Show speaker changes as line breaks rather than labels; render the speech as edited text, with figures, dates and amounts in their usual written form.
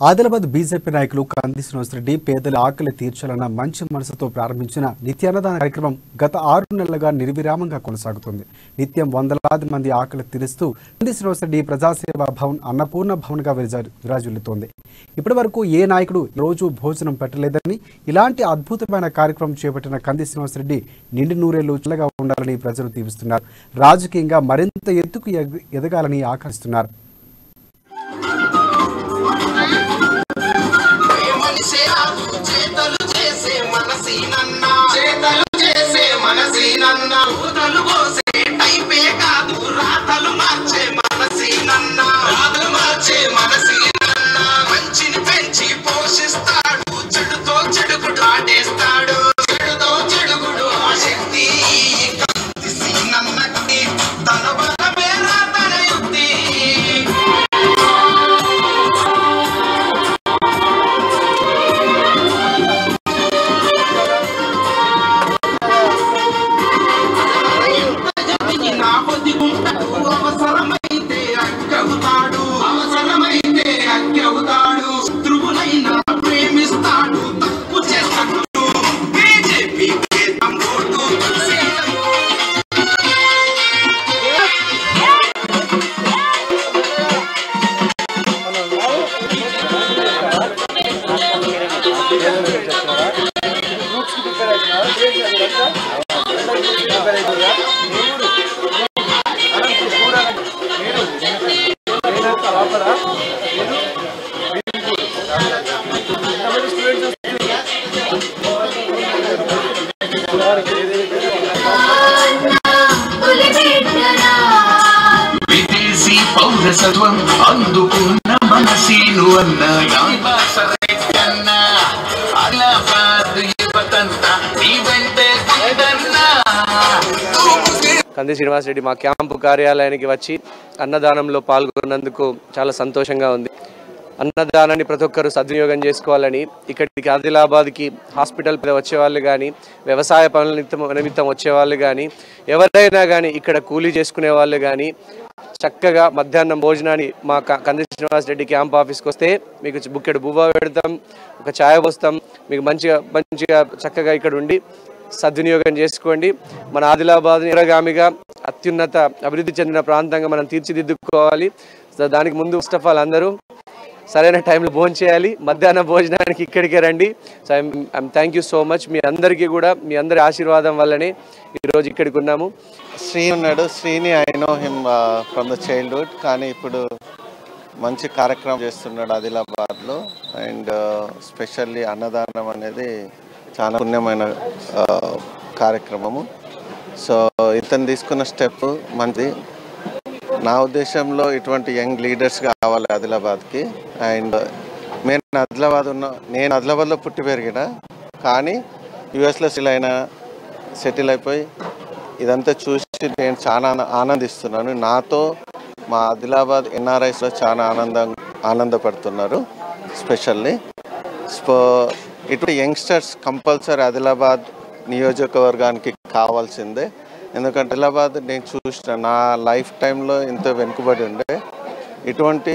Adilabad BJP నాయకులు కంది శ్రీనివాస్ రెడ్డి పేదల ఆకలి తీర్చాలన్న మంచి మనసుతో ప్రారంభించిన నిత్యాన్నదాన కార్యక్రమం గత 6 నెలలుగా నిర్విరామంగా కొనసాగుతుంది. నిత్యం వందలాది మంది ఆకలి తీరుస్తూ కంది శ్రీనివాస్ రెడ్డి ప్రజాసేవా భవన్ అన్నపూర్ణ భవన్గా విరాజిల్లుతోంది. ఇప్పటి వరకు ఏ నాయకుడు రోజు భోజనం పెట్టలేదని, ఇలాంటి అద్భుతమైన కార్యక్రమం చేపట్టిన కంది శ్రీనివాస్ రెడ్డి నిండి నూరేళ్లు చల్లగా ఉండాలని ప్రజలు దీవిస్తున్నారు. రాజకీయంగా మరింత ఎత్తుకు ఎదగాలని ఆకాంక్షిస్తున్నారు.
విదేశీ పౌరసత్వం అందుకున్న మనసీను అన్న
కంది శ్రీనివాస్ రెడ్డి మా క్యాంపు కార్యాలయానికి వచ్చి అన్నదానంలో పాల్గొన్నందుకు చాలా సంతోషంగా ఉంది. అన్నదానాన్ని ప్రతి ఒక్కరు సద్వినియోగం చేసుకోవాలని, ఇక్కడికి ఆదిలాబాద్కి హాస్పిటల్ వచ్చేవాళ్ళు కానీ, వ్యవసాయ పనుల నిమిత్తం వచ్చేవాళ్ళు కానీ, ఎవరైనా కానీ ఇక్కడ కూలీ చేసుకునే వాళ్ళు కానీ చక్కగా మధ్యాహ్నం భోజనాన్ని మా కంది శ్రీనివాస్ రెడ్డి క్యాంప్ ఆఫీస్కి వస్తే మీకు బుక్కెడు బువ్వ పెడతాం, ఒక ఛాయ్ పోస్తాం. మీకు మంచిగా చక్కగా ఇక్కడ ఉండి సద్వినియోగం చేసుకోండి. మన ఆదిలాబాద్ నిరగామిగా అత్యున్నత అభివృద్ధి చెందిన ప్రాంతంగా మనం తీర్చిదిద్దుకోవాలి. దానికి ముందు ఫస్ట్ ఆఫ్ ఆల్ అందరూ సరైన టైంలో భోజనం చేయాలి. మధ్యాహ్నం భోజనానికి ఇక్కడికే రండి. So I'm thank you so much. మీ అందరికీ కూడా మీ అందరి ఆశీర్వాదం వల్లనే ఈరోజు ఇక్కడికి ఉన్నాము.
శ్రీ ఉన్నాడు. Srini I know him from the childhood, కానీ ఇప్పుడు మంచి కార్యక్రమం చేస్తున్నాడు ఆదిలాబాద్లో. అండ్ స్పెషల్లీ అన్నదానం అనేది చాలా పుణ్యమైన కార్యక్రమము. సో ఇతను తీసుకున్న స్టెప్ మంచి. నా ఉద్దేశంలో ఇటువంటి యంగ్ లీడర్స్ కావాలి ఆదిలాబాద్కి. అండ్ నేను ఆదిలాబాద్లో పుట్టి పెరిగిన, కానీ యుఎస్లో సెటిల్ అయిపోయి ఇదంతా చూసి నేను చాలా ఆనందిస్తున్నాను. నాతో మా ఆదిలాబాద్ ఎన్ఆర్ఐస్లో చాలా ఆనందపడుతున్నారు. స్పెషల్లీ ఇటు యంగ్స్టర్స్ కంపల్సరీ ఆదిలాబాద్ నియోజకవర్గానికి కావాల్సిందే. ఎందుకంటే ఆదిలాబాద్ నేను చూసిన నా లైఫ్ టైంలో ఇంత వెనుకబడి ఉండే. ఇటువంటి